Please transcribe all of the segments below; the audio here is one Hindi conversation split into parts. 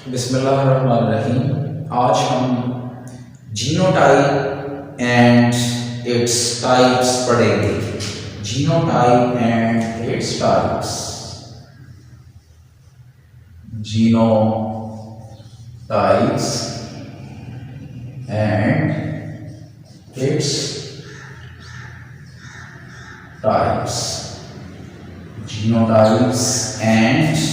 बिस्मिल्लाहिर्रहमानिर्रहीम। आज हम जीनोटाइप एंड इट्स टाइप्स पढ़ेंगे। Genotype and its types. Genotypes and its types. Genotypes and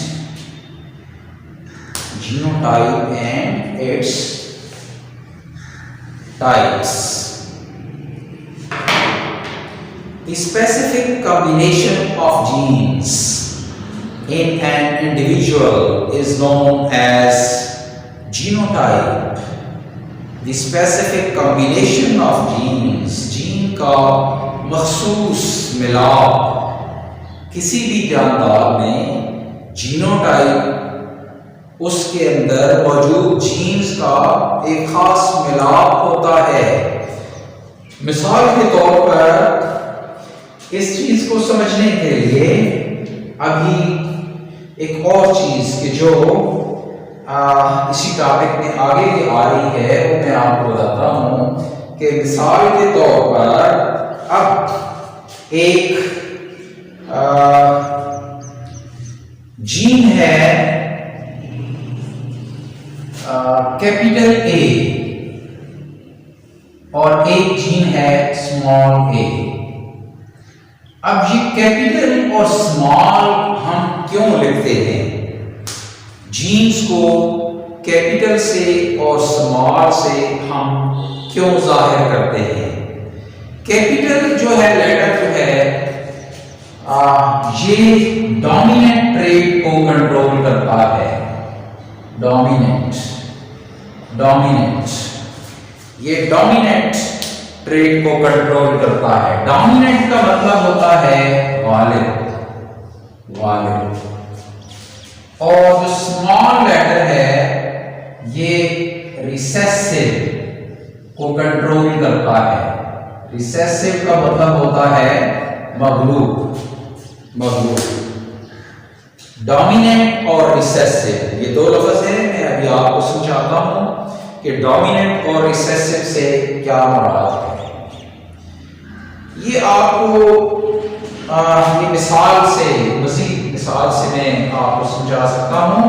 genotype and its types. The specific combination of genes in an individual is known as genotype. The specific combination of genes, gene का मखसूस मिलाप किसी भी जानदार में जीनोटाइप उसके अंदर मौजूद जीन्स का एक खास मिलाप होता है। मिसाल के तौर पर इस चीज को समझने के लिए अभी एक और चीज कि जो इसी टॉपिक में आगे की आ रही है वो मैं आपको बताता हूं कि मिसाल के तौर पर अब एक जीन है कैपिटल ए और एक जीन है स्मॉल ए। अब ये कैपिटल और स्मॉल हम क्यों लिखते हैं? जीन्स को कैपिटल से और स्मॉल से हम क्यों जाहिर करते हैं? कैपिटल जो है लेटर जो है ये डोमिनेंट ट्रेट को कंट्रोल करता है। डोमिनेंट ये डोमिनेंट ट्रेट को कंट्रोल करता है। डोमिनेंट का मतलब होता है गालिब। और जो स्मॉल लेटर है ये रिसेसिव को कंट्रोल करता है। रिसेसिव का मतलब होता है मगलूब। डोमिनेंट और रिसेसिव ये दो लफ्ज हैं। मैं अभी आपको समझाता हूं कि डोमिनेंट और रिसेसिव से क्या मुराद है। ये आपको ये मिसाल से मज़ीद मिसाल से मैं आपको समझा सकता हूं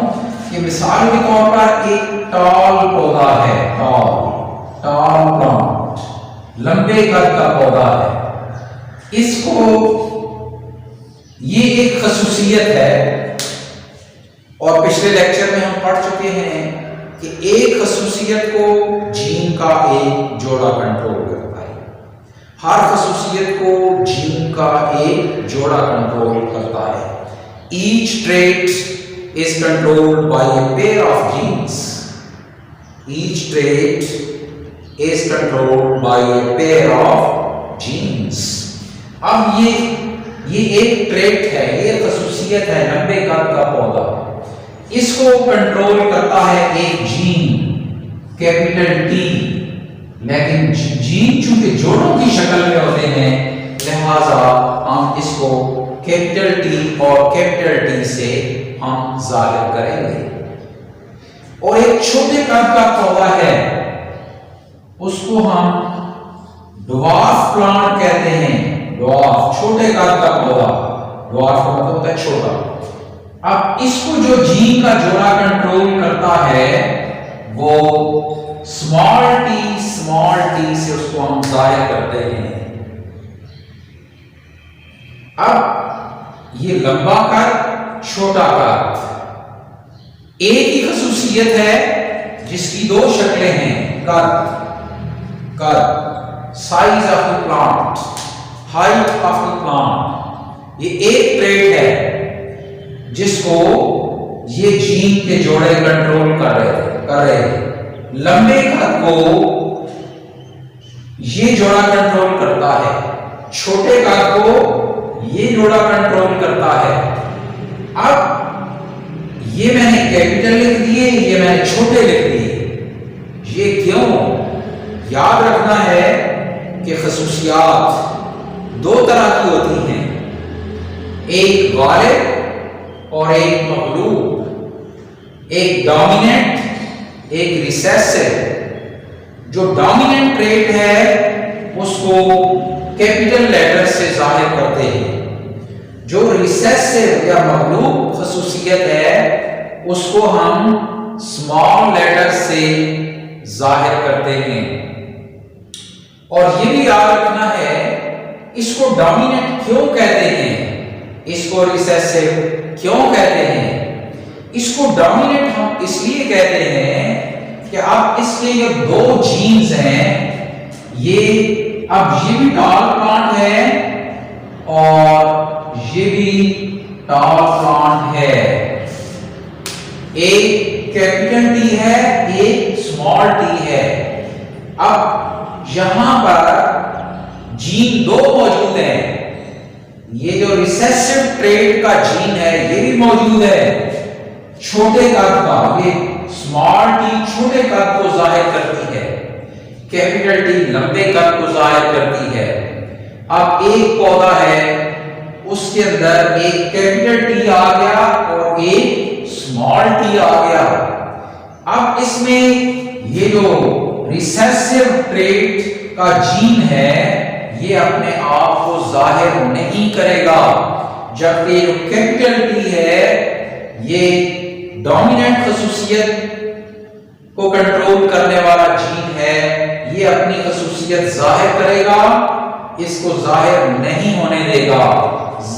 कि मिसाल के तौर पर एक टॉल पौधा है। टॉल प्लांट लंबे कद का पौधा है। इसको ये एक खसूसियत है और पिछले लेक्चर में हम पढ़ चुके हैं कि एक खसूसियत को जीन का एक जोड़ा कंट्रोल करता है। हर खसूसियत को जीन का एक जोड़ा कंट्रोल करता है। Each trait is controlled by a pair of genes. Each trait is controlled by a pair of genes. अब ये एक ट्रेट है, ये खसूसियत है लंबे कद का पौधा। इसको कंट्रोल करता है एक जीन कैपिटल टी। लेकिन जीन चूंकि जोड़ों की शक्ल में होते हैं लिहाजा हम इसको कैपिटल टी और कैपिटल टी से हम जाहिर करेंगे। और एक छोटे कद का पौधा है उसको हम ड्वार्फ प्लांट कहते हैं। ड्वार्फ छोटे कद का पौधा। ड्वार्फ का मतलब होता है छोटा। अब इसको जो जीन का जोड़ा कंट्रोल करता है वो स्मॉल टी से उसको हम जाहिर करते हैं। अब ये लंबा कद छोटा कद एक ही खसूसियत है जिसकी दो शक्लें हैं। कद size of the plant, height of the plant. ये एक ट्रेट है जिसको ये जीन के जोड़े कंट्रोल कर रहे हैं। लंबे कद को ये जोड़ा कंट्रोल करता है, छोटे कद को ये जोड़ा कंट्रोल करता है। अब ये मैंने कैपिटल लिख दिए, ये मैंने छोटे लिख दिए। ये क्यों? याद रखना है कि खसूसियात दो तरह की होती हैं, एक गालिब और एक मगलूब। एक डोमिनेंट, एक रिसेसिव। जो डोमिनेंट ट्रेट है उसको कैपिटल लेटर से जाहिर करते हैं। जो रिसेसिव या मगलूब खसूसियत है उसको हम स्मॉल लेटर से जाहिर करते हैं। और ये भी याद रखना है इसको डोमिनेंट क्यों कहते हैं, इसको रिसेसिव क्यों कहते हैं। इसको डोमिनेंट हम इसलिए कहते हैं कि अब इसके ये दो जीन्स हैं, ये अब ये भी टॉल प्लांट है और ये भी टॉल प्लांट है। एक कैपिटल टी है, एक स्मॉल टी है। अब यहां पर जीन दो मौजूद हैं। ये जो रिसेसिव ट्रेट का जीन है ये भी मौजूद है, छोटे कद का। ये स्मॉल टी छोटे कद को जाहिर करती है, कैपिटल टी लंबे कद को जाहिर करती है। अब एक पौधा है उसके अंदर एक कैपिटल टी आ गया और एक स्मॉल टी आ गया। अब इसमें ये जो रिसेसिव ट्रेट का जीन है ये अपने आप को जाहिर नहीं करेगा, जबकि जो कैपिटल टी है ये डोमिनेंट खसूसियत को कंट्रोल करने वाला जीन है, ये अपनी खसूसियत जाहिर करेगा, इसको जाहिर नहीं होने देगा।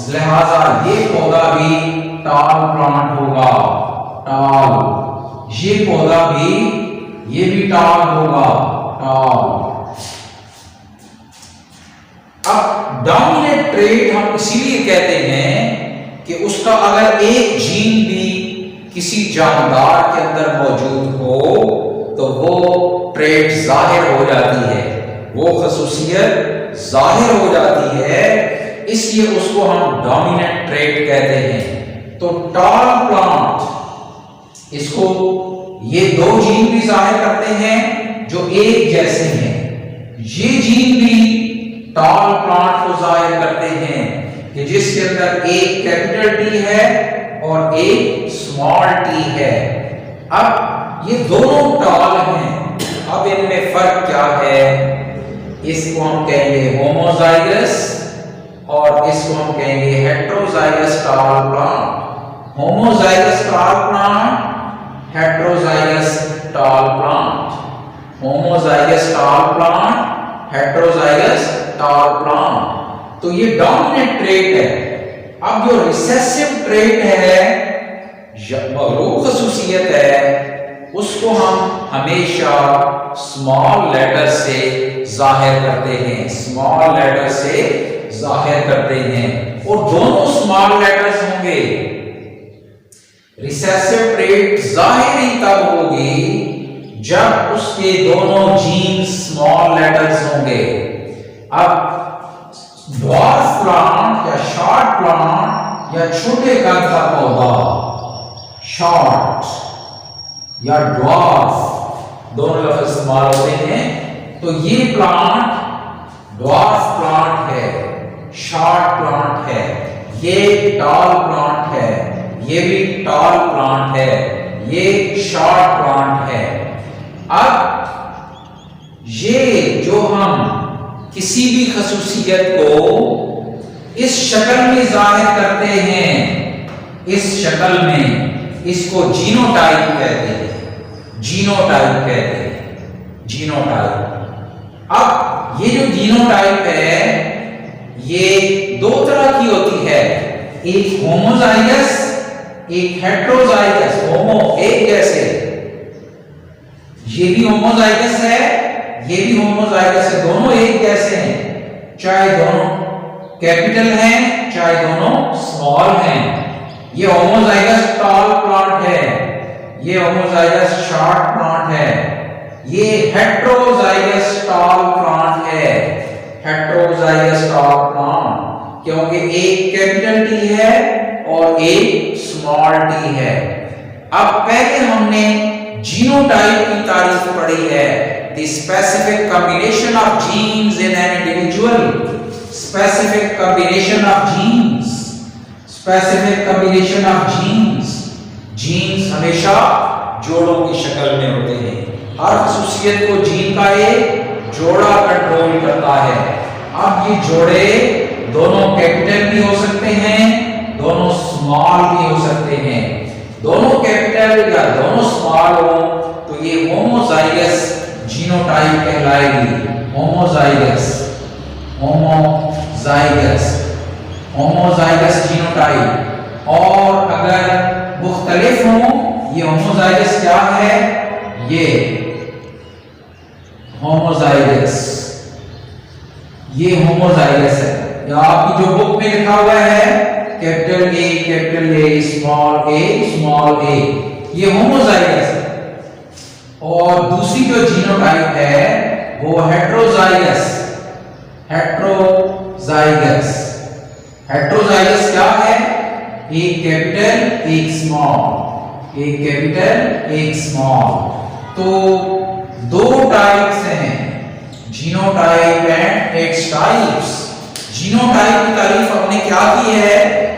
लिहाजा ये पौधा भी टॉल प्लांट होगा। टॉल, ये पौधा भी, ये भी टॉल होगा, टॉल। अब डोमिनेंट ट्रेट हम इसीलिए कहते हैं कि उसका अगर एक जीन भी किसी जानदार के अंदर मौजूद हो तो वो ट्रेट जाहिर हो जाती है, वो खसूसियत जाहिर हो जाती है, इसलिए उसको हम डोमिनेंट ट्रेट कहते हैं। तो टॉल प्लांट, इसको ये दो जीन भी जाहिर करते हैं जो एक जैसे हैं। ये जीन भी टॉल प्लांट को जाहिर करते हैं कि जिसके अंदर एक कैपिटल टी है और एक स्मॉल टी है। अब ये दोनों टॉल हैं, अब इनमें फर्क क्या है? इसको हम कहेंगे होमोजाइगस और इसको हम कहेंगे heterozygous tall plant. Homozygous tall plant, heterozygous tall plant. Homozygous tall plant, heterozygous tall plant. तो ये डोमिनेंट ट्रेट है। अब जो रिसेसिव ट्रेट है, मगलूब खसूसियत है, उसको हम हमेशा स्मॉल लेटर से जाहिर करते हैं, स्मॉल लेटर से जाहिर करते हैं। और दोनों स्मॉल लेटर्स होंगे। रिसेसिव ट्रेट जाहिर ही तब होगी जब उसके दोनों जीन स्मॉल लेटर्स होंगे। अब ड्वार्फ प्लांट या शॉर्ट प्लांट या छोटे कद का पौधा, शॉर्ट या ड्वार्फ दोनों लफ्ज इस्तेमाल होते हैं। तो ये प्लांट ड्वार्फ प्लांट है, शॉर्ट प्लांट है, ये टॉल प्लांट है, ये भी टॉल प्लांट है, ये शॉर्ट प्लांट है। अब ये जो हम किसी भी खसूसियत को इस शक्ल में जाहिर करते हैं, इस शक्ल में, इसको जीनोटाइप कहते हैं, जीनोटाइप कहते हैं, जीनोटाइप। अब ये जो जीनोटाइप है ये दो तरह की होती है, एक होमोजाइगस, एक हेटेरोजाइगस। होमो एक जैसे, ये भी होमोजाइगस है, ये भी होमोजाइगस है, दोनों एक जैसे हैं, चाहे दोनों कैपिटल हैं चाहे दोनों स्मॉल हैं। ये होमोजाइगस टॉल प्लांट है, ये होमोजाइगस शॉर्ट प्लांट है, ये हेटेरोजाइगस टॉल प्लांट है, हेटेरोजाइगस टॉल प्लांट, क्योंकि एक कैपिटल टी है और एक स्मॉल टी है। अब पहले हमने जीनोटाइप की तारीफ पढ़ी है, the specific combination of genes in an individual, specific combination of genes, specific combination of genes, genes हमेशा जोड़ों की शक्ल में होते हैं। हर खसूसियत को जीन का एक जोड़ा कंट्रोल करता है। अब ये जोड़े दोनों कैपिटल भी हो सकते हैं, दोनों स्मॉल भी हो सकते हैं। दोनों कैपिटल या दोनों स्मॉल हो तो ये होमोजाइगस जीनोटाइप कहलाएगी। Homozygous genotype. और अगर मुख्तलिफ हो, ये होमोजाइगस क्या है? ये होमोजाइगस है। या आपकी जो बुक में लिखा हुआ है कैपिटल ए स्मॉल ए, ये होमोजाइगस है। और दूसरी जो जीनोटाइप है वो हेट्रोजाइगस क्या है? एक कैपिटल एक स्मॉल। तो दो टाइप्स हैं, genotype and its types. Genotype की तारीफ हमने क्या की है?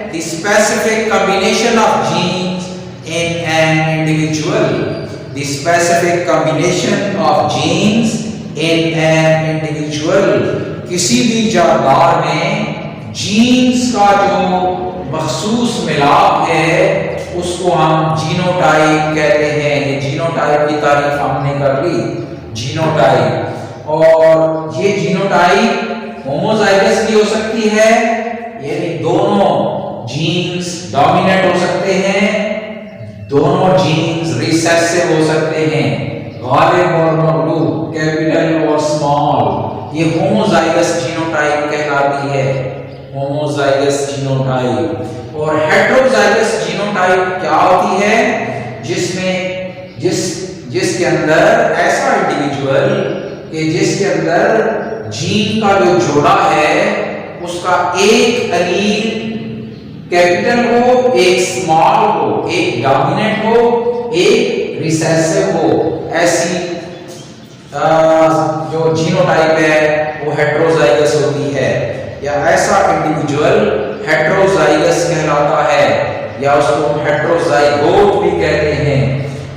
The specific combination of genes in an individual. The specific combination of genes in an individual. किसी भी जानदार में जीन्स का जो मखसूस मिलाप है उसको हम जीनोटाइप कहते हैं। ये जीनोटाइप की तारीफ हमने कर ली, जीनोटाइप। और ये जीनोटाइप होमोजाइगस भी हो सकती है, यानी दोनों जीन्स डोमिनेंट हो सकते हैं, दोनों जीन्स रिसेसिव हो सकते हैं, गालिब और मगलूब, कैपिटल और स्मॉल। ये होमोजाइगस जीनोटाइप कहलाती है, होमोजाइगस जीनोटाइप। और हेट्रोजाइगस जीनोटाइप क्या होती है? जिसमें जिसके अंदर ऐसा इंडिविजुअल कि जिसके अंदर जीन का जो जोड़ा है उसका एक एलील कैपिटल हो, एक स्मॉल हो, एक डोमिनेंट हो, एक रिसेसिव हो। ऐसी जो जीनोटाइप है वो हेट्रोजाइगस होती है, या ऐसा इंडिविजुअल हेट्रोजाइगस कहलाता है, या उसको हेट्रोजाइगोट भी कहते हैं।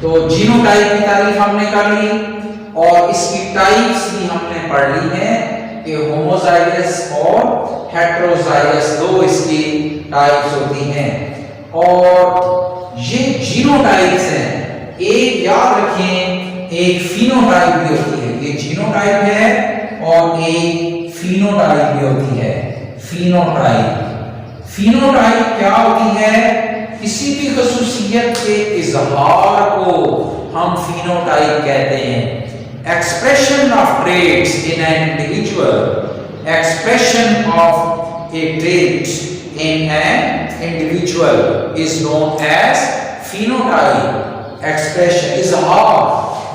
तो जीनोटाइप की तारीफ हमने कर ली और इसकी टाइप्स भी हमने पढ़ ली है कि होमोजाइगस और हेट्रोजाइगस दो इसकी टाइप्स होती हैं। और ये जीनोटाइप्स हैं, एक याद रखें, एक फिनोटाइप भी होती है। ये जीनोटाइप है और एक फिनोटाइप भी होती है। फिनोटाइप क्या होती है? किसी भी खसूसियत के इजहार को हम फिनोटाइप कहते हैं। Expression of traits in an individual, expression of a trait in an individual is known as phenotype. Expression, इजहार।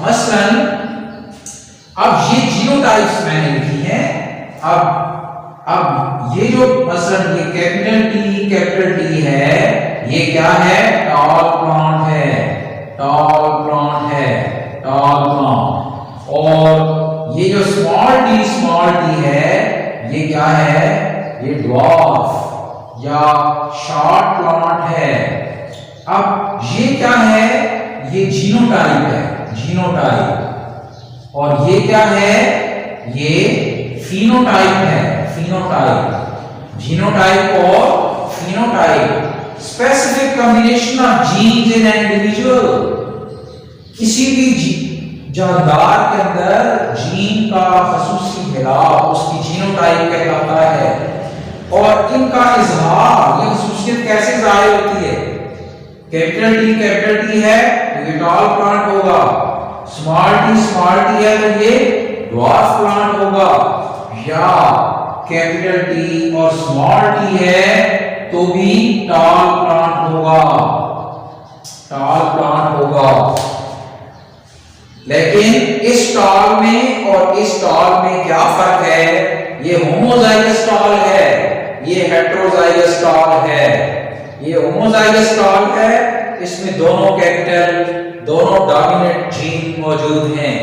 मसलन अब ये जीनोटाइप्स मैंने लिखी हैं। अब ये जो मसलन ये कैपिटल टी है, ये क्या है? टॉल प्लांट है, टॉल प्लांट। और ये जो स्मॉल टी है, ये क्या है? ये ड्वार्फ या शॉर्ट प्लांट है। अब ये क्या है? ये जीनोटाइप है, जीनोटाइप। और ये क्या है? ये फिनोटाइप है, फिनोटाइप। जीनोटाइप और phenotype specific combination of genes in an individual. किसी भी जानदार के अंदर जीन का खसूसी मिलाप उसकी जीनोटाइप कहलाता है। और इनका इजहार, ये खसूसियत कैसे जाहिर होती है? कैपिटल टी है तो ये टॉल प्लांट होगा, स्मॉल टी है तो ये ड्वार्फ प्लांट होगा, या कैपिटल टी और स्मॉल टी है तो भी टॉल प्लांट होगा। लेकिन इस टॉल में और इस टॉल में क्या फर्क है? ये होमोजाइगस टॉल है, ये हेट्रोजाइगस टॉल है। ये होमोजाइगस टॉल है, इसमें दोनों कैपिटल, दोनों डोमिनेंट जीन मौजूद हैं।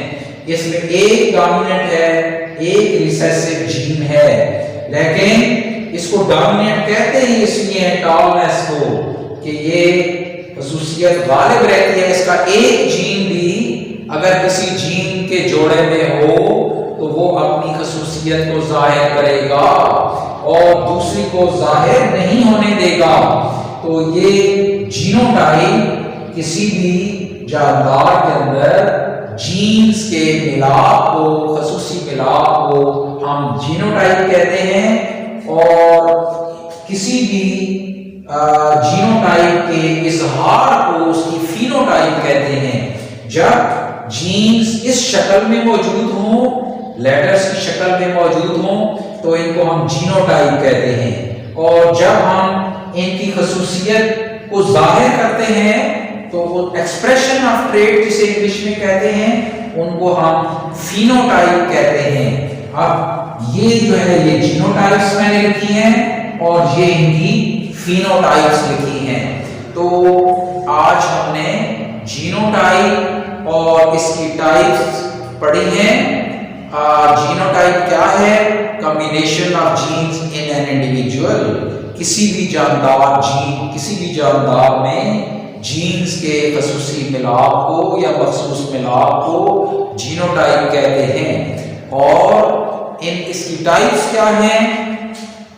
इसमें एक डोमिनेंट है, एक रिसेसिव जीन है, लेकिन इसको डोमिनेंट कहते ही इसलिए है टॉलनेस को कि ये खसूसियत गालिब रहती है, इसका एक जीन भी अगर किसी जीन के जोड़े में हो तो वो अपनी खसूसियत को जाहिर करेगा और दूसरी को जाहिर नहीं होने देगा। तो ये जीनोटाइप किसी भी जानदार के अंदर जीन्स के मिलाप को, खसूसी मिलाप को हम जीनोटाइप कहते हैं। और किसी भी जीनोटाइप के इजहार को उसकी फिनोटाइप कहते हैं। जब जीन्स इस शक्ल में मौजूद हों, लेटर्स की शक्ल में मौजूद हों, तो इनको हम जीनोटाइप कहते हैं। और जब हम इनकी खसूसियत को जाहिर करते हैं तो वो एक्सप्रेशन ऑफ ट्रेट जिसे इंग्लिश में कहते हैं, उनको हम फिनोटाइप कहते हैं। अब ये जो है ये जीनोटाइप्स मैंने लिखी हैं और ये इनकी फिनोटाइप्स लिखी हैं। तो आज हमने जीनोटाइप और इसकी टाइप्स पढ़ी हैं। जीनोटाइप क्या है? Combination of genes in an individual. किसी भी जानदार में जीन्स के खसूसी मिलाप को या मखसूस मिलाप को जीनोटाइप कहते हैं। और इसकी टाइप्स क्या हैं?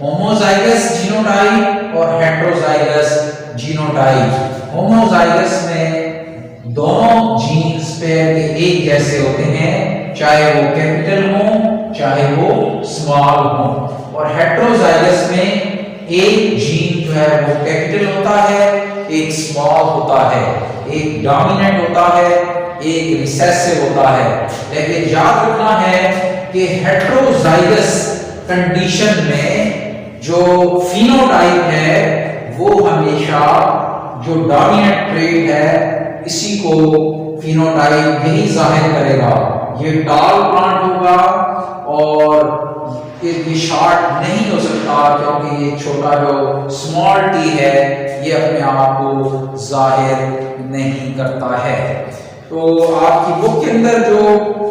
होमोजाइगस जीनोटाइप और हेटेरोजाइगस जीनोटाइप। होमोजाइगस में दोनों जीन्स पेयर के एक जैसे होते हैं, चाहे वो कैपिटल हो चाहे वो स्मॉल हो। और हेटेरोजाइगस में एक जीन जो है वो कैपिटल होता है, एक स्मॉल होता है, एक डोमिनेंट होता है, एक रिसेसिव होता है। लेकिन याद रखना है कि हेटेरोजाइगस कंडीशन में जो फिनोटाइप है वो हमेशा जो डोमिनेंट ट्रेट है इसी को फिनोटाइप यही जाहिर करेगा। ये टॉल प्लांट होगा और ये शॉर्ट नहीं हो सकता क्योंकि ये छोटा जो स्मॉल टी है ये अपने आप को जाहिर नहीं करता है। तो आपकी बुक के अंदर जो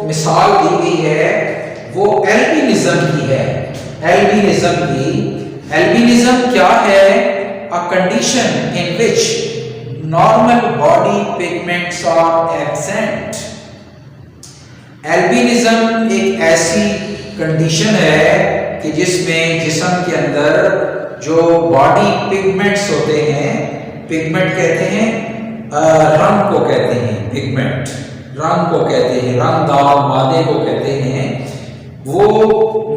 मिसाल दी गई है वो एल्बिनिज्म की है। एल्बिनिज्म क्या है? A condition in which normal body pigments are absent. Albinism एक ऐसी कंडीशन है कि जिसमें जिस्म के अंदर जो बॉडी पिगमेंट्स होते हैं, पिगमेंट कहते हैं रंग को कहते हैं, पिगमेंट रंग को कहते हैं, रंगदार मादे को कहते हैं, वो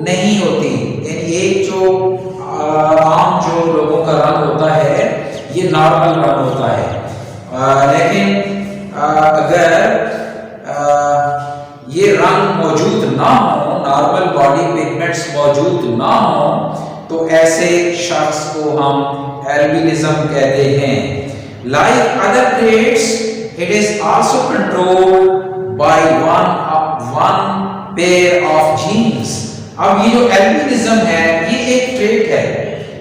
नहीं होती। यानी एक जो आम जो लोगों का रंग होता है ये नॉर्मल रंग होता है। लेकिन अगर ये रंग मौजूद ना हो, नॉर्मल बॉडी पिगमेंट्स मौजूद ना हो, तो ऐसे शख्स को हम एल्बिनिज्म कहते हैं। Like other traits it is also controlled by one pair of genes. अब ये जो एल्बिनिज्म है ये एक ट्रेट है,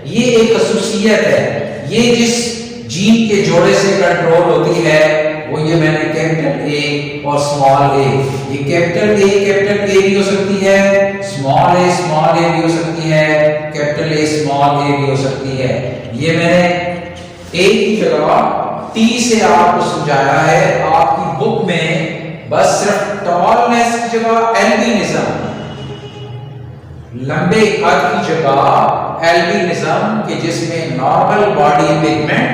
ये एक खसूसियत है, ये जिस जीन के जोड़े से कंट्रोल होती है वो ये मैंने कैपिटल ए और स्मॉल ए, ये कैपिटल ए भी हो सकती है, स्मॉल ए भी हो सकती है, कैपिटल ए स्मॉल ए भी हो सकती है। ये मैंने ए की जगह टी से आपको समझाया है। आपकी बुक में बस सिर्फ टॉलनेस की जगह एल्बिनिज्म, लंबे कद की जगह एल्बिनिज्म के जिसमें नॉर्मल बॉडी पिगमेंट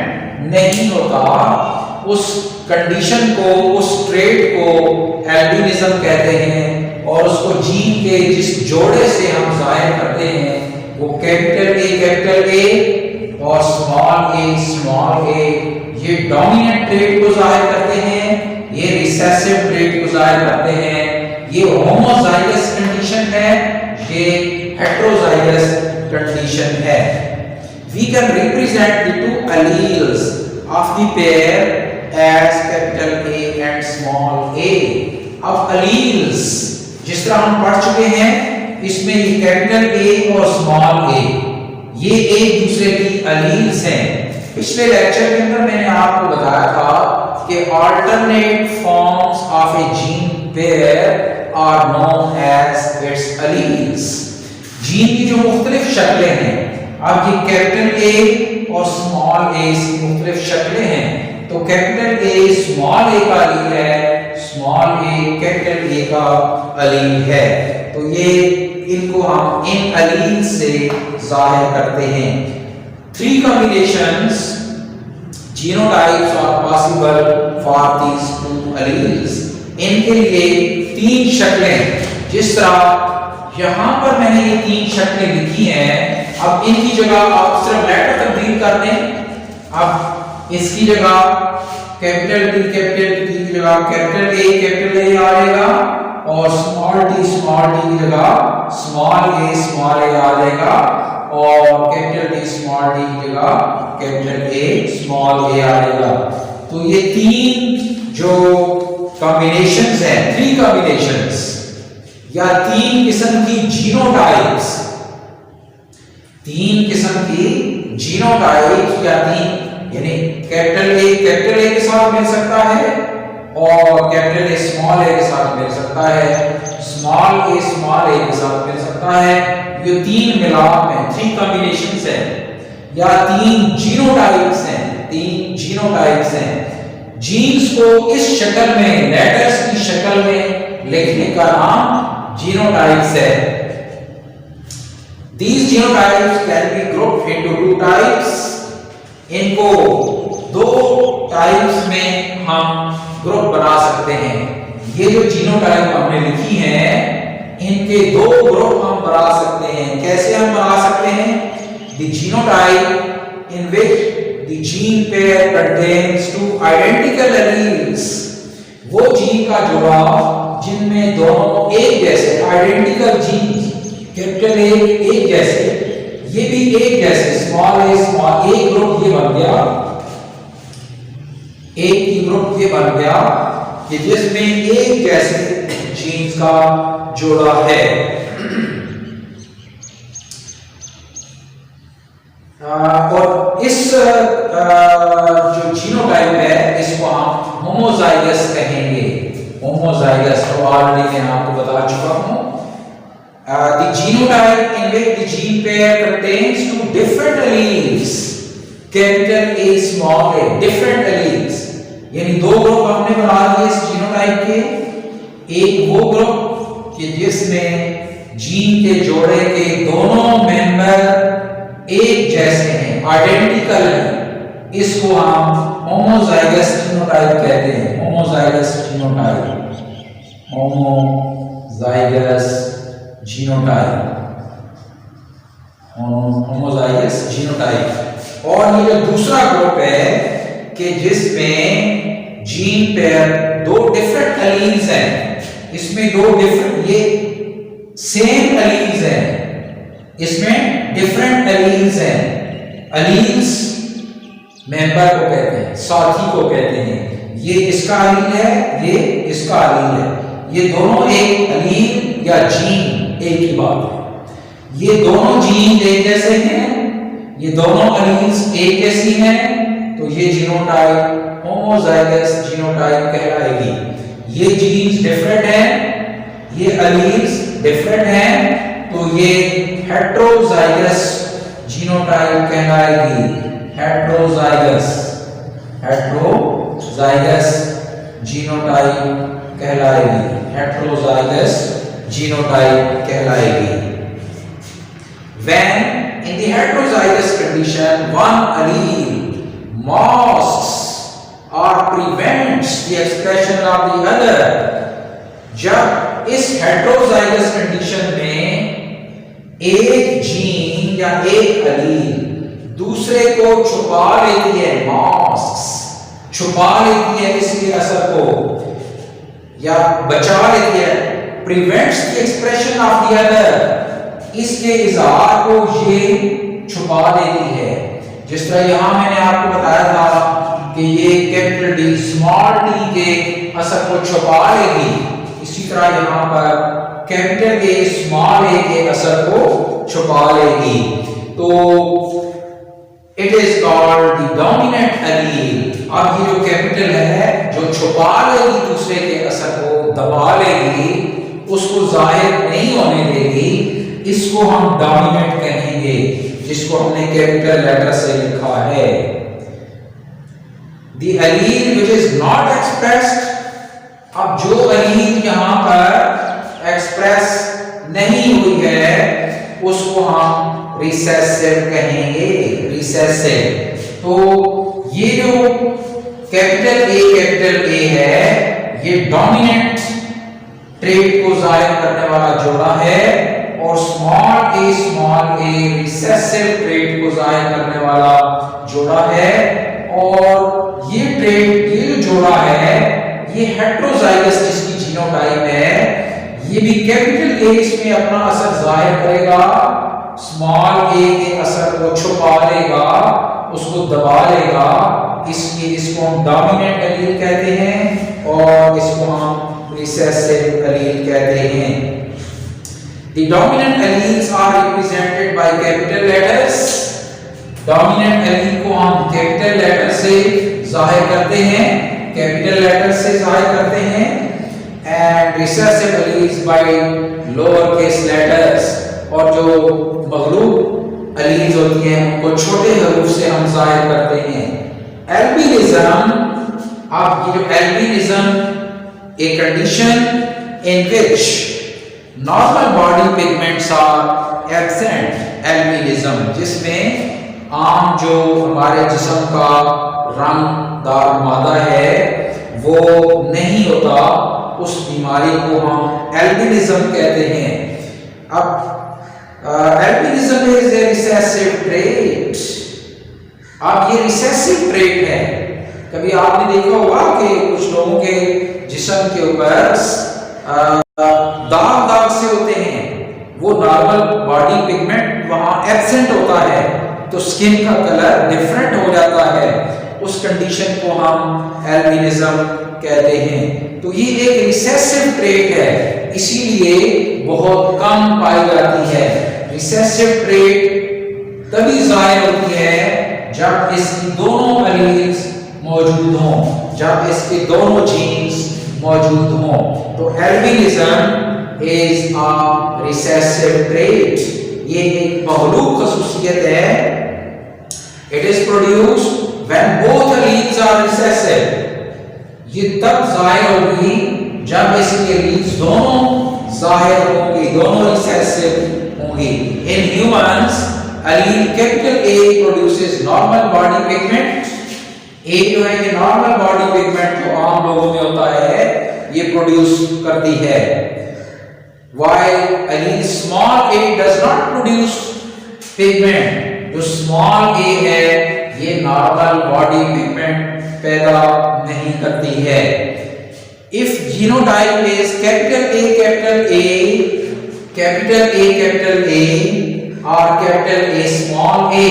नहीं होता, उस कंडीशन को, उस ट्रेट को एल्बिनिज्म कहते हैं। और उसको जीन के जिस जोड़े से हम जाहिर करते हैं वो कैपिटल ए और स्मॉल ए, ये डोमिनेंट ट्रेट को जाहिर करते हैं, ये रिसेसिव ट्रेट को जाहिर करते हैं। ये होमोजाइगस कंडीशन है, ये हेटेरोजाइगस कंडीशन है। We can represent the two alleles of the pair as capital A and small a. अब alleles जिस तरह हम पढ़ चुके हैं इसमें ये कैपिटल A और स्मॉल a ये एक दूसरे की alleles हैं। पिछले लेक्चर के अंदर मैंने आपको बताया था कि alternate forms of a gene pair are known as its alleles। Gene की जो मुख्तलिफ शक्लें हैं, अब ये कैपिटल ए और स्मॉल ए की मुख्तलिफ शक्लें हैं, तो कैपिटल ए स्मॉल ए का अलील है, स्मॉल ए कैपिटल ए का अलील है। तो ये इनको हम इन अलील से जाहिर करते हैं। 3 combinations genotypes are possible for these 2 alleles। इनके लिए 3 शक्लें, जिस तरह यहां पर मैंने ये 3 शक्लें लिखी हैं, अब इनकी जगह आप सिर्फ लेटर तब्दील कर दें। अब इसकी जगह कैपिटल टी की जगह कैपिटल ए आ जाएगा और स्मॉल टी की जगह स्मॉल ए आ जाएगा और कैपिटल टी की जगह कैपिटल ए स्मॉल ए आ जाएगा। तो ये 3 जो कॉम्बिनेशंस हैं, 3 कॉम्बिनेशंस या 3 किस्म की जीनोटाइप्स, 3 किस्म की जीनोटाइप्स या 3 यानी कैपिटल ए के साथ मिल सकता है और कैपिटल ए के साथ मिल सकता है, स्मॉल ए के साथ मिल सकता है। ये 3 मिलाप में 3 कॉम्बिनेशंस हैं या 3 जीनोटाइप्स हैं, 3 जीनोटाइप्स हैं। जीन्स को इस शक्ल में, लेटर्स की शक्ल में लिखने का नाम जीनोटाइप्स है। These genotypes can be grouped into 2 types। इनको 2 टाइप्स में हम ग्रुप बना सकते हैं। ये जो जीनोटाइप हमने लिखी है, इनके 2 ग्रुप हम बना सकते हैं। कैसे हम बना सकते हैं? The genotype in which the gene pair contains 2 identical alleles, वो जीन का जोड़ा जिनमें दोनों एक जैसे आइडेंटिकल जीन, कैपिटल ए एक जैसे, ये भी एक जैसे, स्मॉल ए ग्रुप ये बन गया, एक की ग्रुप ये बन गया कि जिसमें एक जैसे जीन्स का जोड़ा है। और इस जो जीनोटाइप है इसको हम होमोजाइगस कहेंगे। होमोजाइगस तो ऑलरेडी मैं आपको बता चुका हूं। The genotype in which the gene pair contains 2 different alleles, capital A small a, different alleles, यानी 2 ग्रुप हमने बना दिए इस जीनोटाइप के। एक वो ग्रुप कि जिसमें जीन के जोड़े के दोनों मेंबर एक जैसे हैं, आइडेंटिकल हैं, इसको हम होमोजाइगस जीनोटाइप कहते हैं। Homozygous genotype, homozygous genotype. और ये जो दूसरा ग्रुप है कि जिसमें जीन पेयर 2 डिफरेंट एलील्स हैं, इसमें 2 डिफरेंट, ये सेम एलील्स हैं, इसमें डिफरेंट एलील्स हैं। एलील्स मेंबर को कहते हैं, साथी को कहते हैं। ये इसका एलील है, ये इसका एलील है, ये दोनों एक एलील या जीन एक ही बात है। ये दोनों जीन एक जैसे हैं, ये दोनों एलील्स एक जैसी हैं, तो ये जीनोटाइप होमोजाइगस जीनोटाइप कहलाएगी। ये जीन्स डिफरेंट हैं, ये एलील्स डिफरेंट हैं, तो ये हेट्रोजाइगस जीनोटाइप कहलाएगी। हेट्रोजाइगस जीनोटाइप कहलाएगी, हेट्रोजाइगस जीनोटाइप कहलाएगी। When in the heterozygous condition one allele masks or prevents the expression of the other, जब इस हेट्रोजाइगस कंडीशन में एक जीन या एक एलील दूसरे को छुपा लेती है, मास्क्स छुपा लेती है इसके असर को या बचा लेती है, prevents the expression of the other, इसके इजहार को ये छुपा देती है। जिस तरह यहां मैंने आपको बताया था कि ये कैपिटल डी स्मॉल टी के असर को छुपा लेगी, इसी तरह यहां पर कैपिटल ए स्मॉल ए के असर को छुपा लेगी। तो it is called the dominant allele. अब ये जो कैपिटल है जो छुपा लेगी दूसरे के असर को, दबा लेगी, उसको जाहिर नहीं होने देगी, इसको हम डोमिनेंट कहेंगे, जिसको हमने कैपिटल लेटर से लिखा है। The allele which is not expressed, अब जो allele यहाँ पर एक्सप्रेस नहीं हुई है उसको हम रिसेसिव कहेंगे, रिसेसिव। तो ये जो कैपिटल ए है ये डोमिनेंट ट्रेट को जाहिर करने वाला जोड़ा है और स्मॉल ए रिसेसिव ट्रेट को जाहिर करने वाला जोड़ा है। और ये ट्रेट, ये जो जोड़ा है ये हेटेरोजाइगस जिसकी जीनोटाइप है, ये भी कैपिटल ए इसमें अपना असर जाहिर करेगा, स्मॉल ए के असर को छुपा लेगा, उसको दबा लेगा, इसको हम डोमिनेंट एलील कहते हैं और इसको हम रिसेसिव एलील कहते हैं। The dominant alleles are represented by capital letters. Dominant allele को हम कैपिटल लेटर से जाहिर करते हैं, कैपिटल लेटर से जाहिर करते हैं, and recessive alleles by lower case letters, और जो मगलूब एलील्स होती हैं उनको छोटे हरूफ से हम जाहिर करते हैं। एल्बिनिज्म, अब ये जो albinism a condition in which normal body pigments are absent, albinism जिसमें आम जो हमारे जिस्म का रंगदार मादा है वो नहीं होता, उस बीमारी को हम एल्बिनिज्म कहते हैं। अब albinism is a recessive trait. अब ये रिसेसिव ट्रेट है। कभी आपने देखा होगा कि कुछ लोगों के जिस्म के ऊपर दाग दाग से होते हैं, वो नॉर्मल बॉडी पिगमेंट वहां एब्सेंट होता है तो स्किन का कलर डिफरेंट हो जाता है, उस कंडीशन को हम एल्बिनिज्म कहते हैं। तो ये एक रिसेसिव ट्रेट है, इसीलिए बहुत कम पाई जाती है। रिसेसिव ट्रेट तभी जाहिर होती है जब इसकी दोनों एलील्स मौजूद हों, जब इसके दोनों जीन्स मौजूद हों। तो albinism is a recessive trait, ये एक मखलूक खसूसियत है। It is produced when both alleles are recessive. ये तब जाहिर होगी जब इसके एलील्स दोनों जाहिर होंगे, दोनों रिसेसिव होंगे। In humans allele capital A produces normal body pigment. A जो है ये नॉर्मल बॉडी पिगमेंट जो आम लोगों में होता है ये प्रोड्यूस करती है, while allele small a does not produce pigment। जो स्मॉल ए है ये नॉर्मल बॉडी पिगमेंट पैदा नहीं करती है। If genotype is capital A और capital A small a,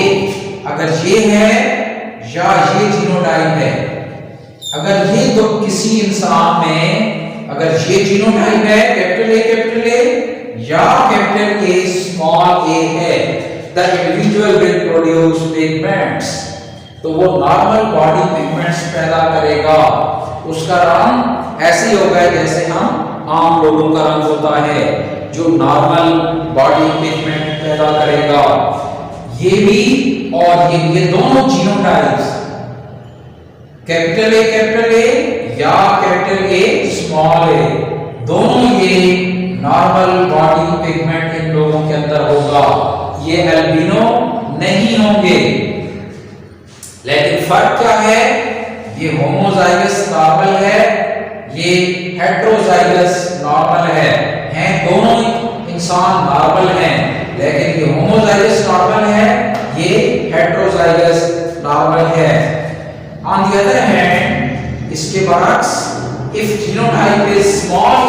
अगर ये है या ये जीनोटाइप है, अगर ये तो किसी इंसान में अगर ये जीनोटाइप है कैपिटल A या कैपिटल A स्मॉल a है, the individual will produce pigments। तो वो नॉर्मल बॉडी पिगमेंट्स पैदा करेगा, उसका रंग ऐसे ही होगा जैसे हम आम लोगों का रंग होता है, जो नॉर्मल बॉडी पिगमेंट पैदा करेगा। ये भी और ये दोनों जीनोटाइप्स कैपिटल A या कैपिटल A स्मॉल a, दोनों ये नॉर्मल बॉडी पिगमेंट इन लोगों के अंदर होगा, ये एल्बिनो नहीं होंगे। लेकिन फर्क क्या है, ये होमोजाइगस नॉर्मल है, ये हेटेरोजाइगस नॉर्मल है, हैं दोनों इंसान नॉर्मल हैं, लेकिन ये होमोजाइगस नॉर्मल है, ये हेटेरोजाइगस नॉर्मल है। ऑन द अदर हैंड इसके बरक्स, if genotype is small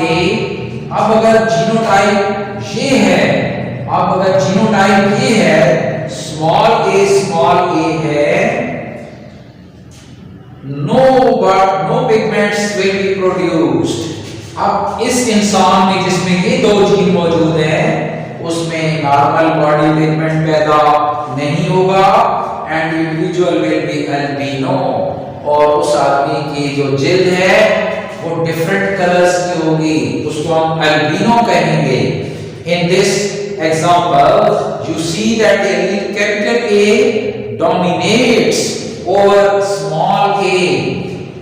a, अब अगर जीनोटाइप ये है, अब अगर जीनोटाइप ये है स्मॉल a है, no pigments will be produced। अब इस इंसान में जिसमें ये दो जीन मौजूद हैं उसमें नॉर्मल बॉडी पिगमेंट पैदा नहीं होगा, and individual will be albino, और उस आदमी की जो जिल्द है वो डिफरेंट कलर्स की होगी, उसको हम एल्बिनो कहेंगे। In this example you see that the capital A dominates over small A,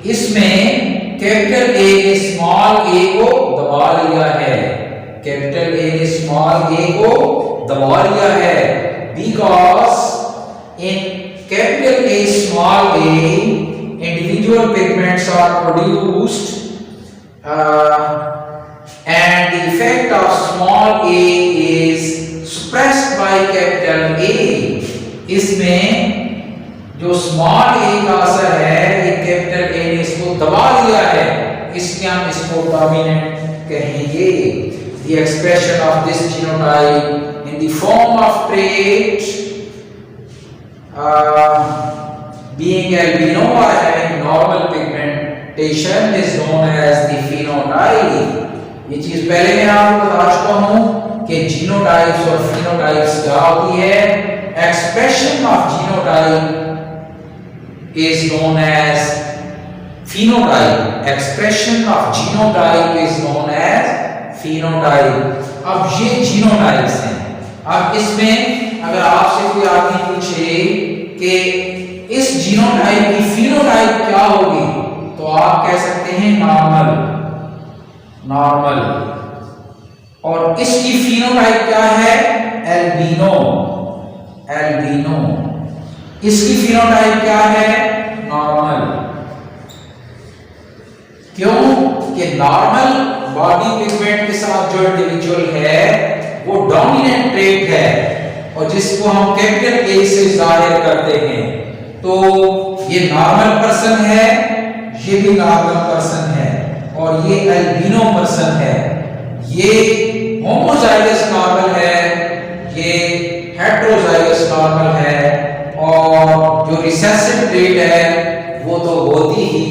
इसमें कैपिटल ए ने स्मॉल ए को दबा लिया है, कैपिटल ए ने स्मॉल ए को दबा लिया है, because in capital A small A individual pigments are produced and the effect of small a is suppressed by capital A. इसमें जो स्मॉल a का असर है ये कैपिटल A ने इसको दबा लिया है, इसलिए हम इसको डोमिनेंट कहेंगे। The expression of this genotype in the form of trait being albino or having normal pigmentation is known as the phenotype। ये चीज पहले मैं आपको बता चुका हूं कि जीनोटाइप्स और फिनोटाइप्स क्या होती है। Expression of genotype is known as phenotype, expression of genotype is known as phenotype. अब ये जीनोटाइप्स हैं। अब इसमें अगर आपसे कोई आदमी पूछे कि इस जीनोटाइप की फिनोटाइप क्या होगी, तो आप कह सकते हैं नॉर्मल, नॉर्मल। और इसकी फिनोटाइप क्या है? Albino, albino. इसकी फिनोटाइप क्या है? नॉर्मल। क्यों? कि नॉर्मल बॉडी पिगमेंट के साथ जो इंडिविजुअल है वो डोमिनेंट ट्रेट है और जिसको हम कैपिटल ए से जाहिर करते हैं। तो ये नॉर्मल पर्सन है, ये भी नॉर्मल पर्सन है और ये एल्बिनो पर्सन है। ये होमोजाइगस नॉर्मल है, ये हेटेरोजाइगस नॉर्मल है और जो रिसेसिव ट्रेट है वो तो होती ही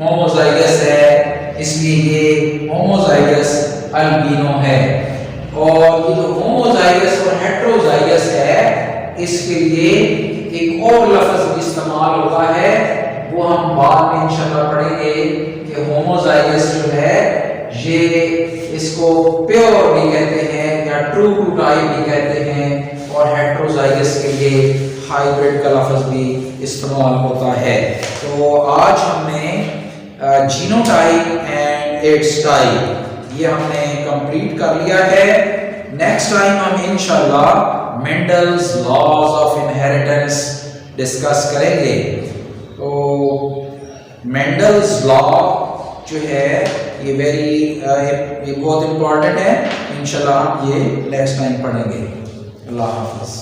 होमोजाइगस है, इसलिए ये होमोजाइगस एल्बिनो है। और ये जो होमोजाइगस और हेटेरोजाइगस है इसके लिए एक और लफ्ज इस्तेमाल होता है, वो हम बाद में इंशाल्लाह पढ़ेंगे कि होमोजाइगस जो है ये इसको प्योर भी कहते हैं या ट्रू टू टाइप भी कहते हैं और हेटेरोजाइगस के लिए हाइब्रिड का लफ्ज भी इस्तेमाल होता है। तो आज हमने जीनोटाइप एंड इट्स टाइप ये हमने कंप्लीट कर लिया है। नेक्स्ट टाइम हम इंशाल्लाह Mendel's laws of inheritance discuss करेंगे। तो मेंडल्स लॉ जो है ये बहुत इंपॉर्टेंट है, इंशाल्लाह ये नेक्स्ट टाइम पढ़ेंगे। अल्लाह हाफ़िज़।